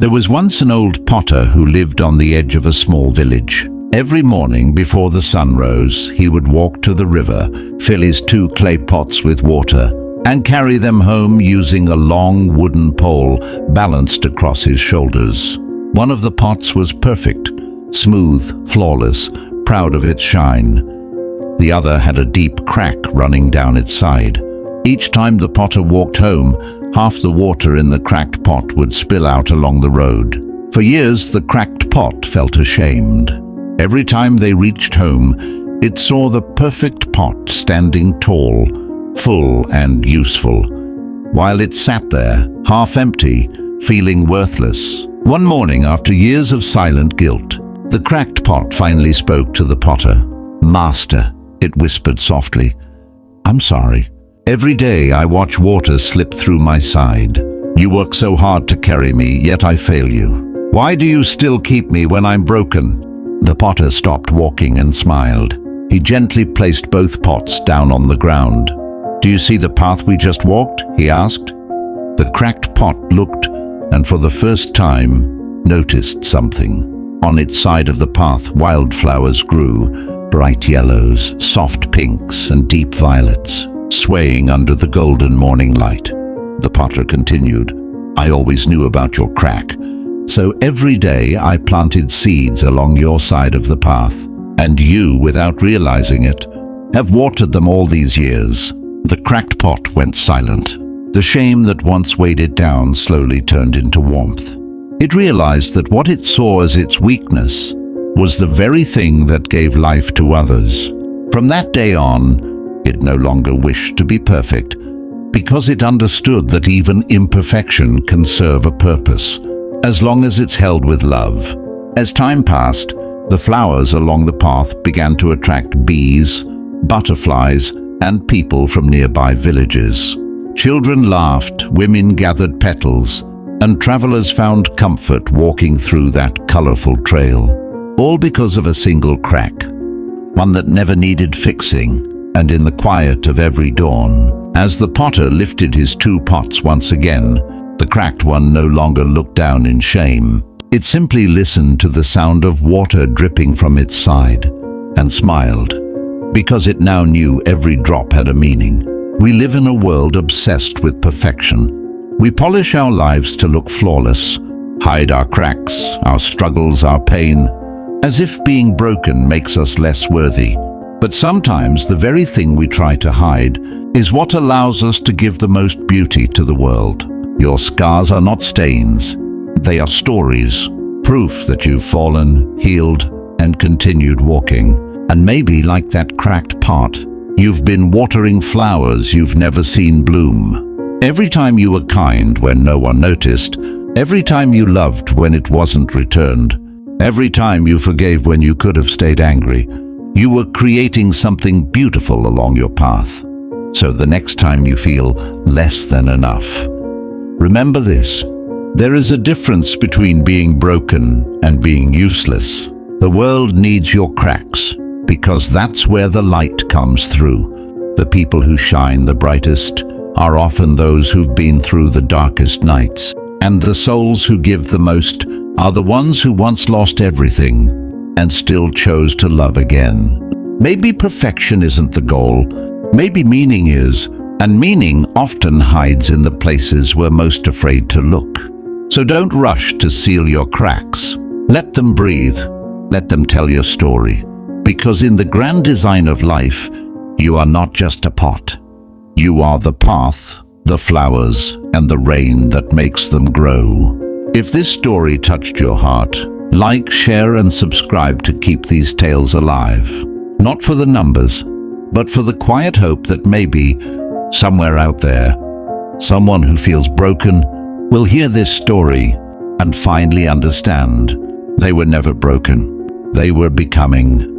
There was once an old potter who lived on the edge of a small village. Every morning before the sun rose, he would walk to the river, fill his 2 clay pots with water, and carry them home using a long wooden pole balanced across his shoulders. One of the pots was perfect, smooth, flawless, proud of its shine. The other had a deep crack running down its side. Each time the potter walked home, half the water in the cracked pot would spill out along the road. For years, the cracked pot felt ashamed. Every time they reached home, it saw the perfect pot standing tall, full and useful, while it sat there, half empty, feeling worthless. One morning, after years of silent guilt, the cracked pot finally spoke to the potter. "Master," it whispered softly, "I'm sorry. Every day I watch water slip through my side. You work so hard to carry me, yet I fail you. Why do you still keep me when I'm broken?" The potter stopped walking and smiled. He gently placed both pots down on the ground. "Do you see the path we just walked?" he asked. The cracked pot looked, and for the first time, noticed something. On its side of the path, wildflowers grew, bright yellows, soft pinks, and deep violets, swaying under the golden morning light. The potter continued, "I always knew about your crack, so every day I planted seeds along your side of the path, and you, without realizing it, have watered them all these years." The cracked pot went silent. The shame that once weighed it down slowly turned into warmth. It realized that what it saw as its weakness was the very thing that gave life to others. From that day on, it no longer wished to be perfect, because it understood that even imperfection can serve a purpose, as long as it's held with love. As time passed, the flowers along the path began to attract bees, butterflies, and people from nearby villages. Children laughed, women gathered petals, and travelers found comfort walking through that colorful trail, all because of a single crack, one that never needed fixing. And in the quiet of every dawn, as the potter lifted his 2 pots once again, the cracked one no longer looked down in shame. It simply listened to the sound of water dripping from its side and smiled, because it now knew every drop had a meaning. We live in a world obsessed with perfection. We polish our lives to look flawless, hide our cracks, our struggles, our pain, as if being broken makes us less worthy. But sometimes the very thing we try to hide is what allows us to give the most beauty to the world. Your scars are not stains, they are stories, proof that you've fallen, healed, and continued walking. And maybe, like that cracked pot, you've been watering flowers you've never seen bloom. Every time you were kind when no one noticed, every time you loved when it wasn't returned, every time you forgave when you could have stayed angry, you were creating something beautiful along your path. So the next time you feel less than enough, remember this: there is a difference between being broken and being useless. The world needs your cracks, because that's where the light comes through. The people who shine the brightest are often those who've been through the darkest nights, and the souls who give the most are the ones who once lost everything and still chose to love again. Maybe perfection isn't the goal, maybe meaning is, and meaning often hides in the places we're most afraid to look. So don't rush to seal your cracks. Let them breathe, let them tell your story. Because in the grand design of life, you are not just a pot. You are the path, the flowers, and the rain that makes them grow. If this story touched your heart, like, share, and subscribe to keep these tales alive. Not for the numbers, but for the quiet hope that maybe, somewhere out there, someone who feels broken will hear this story and finally understand they were never broken. They were becoming.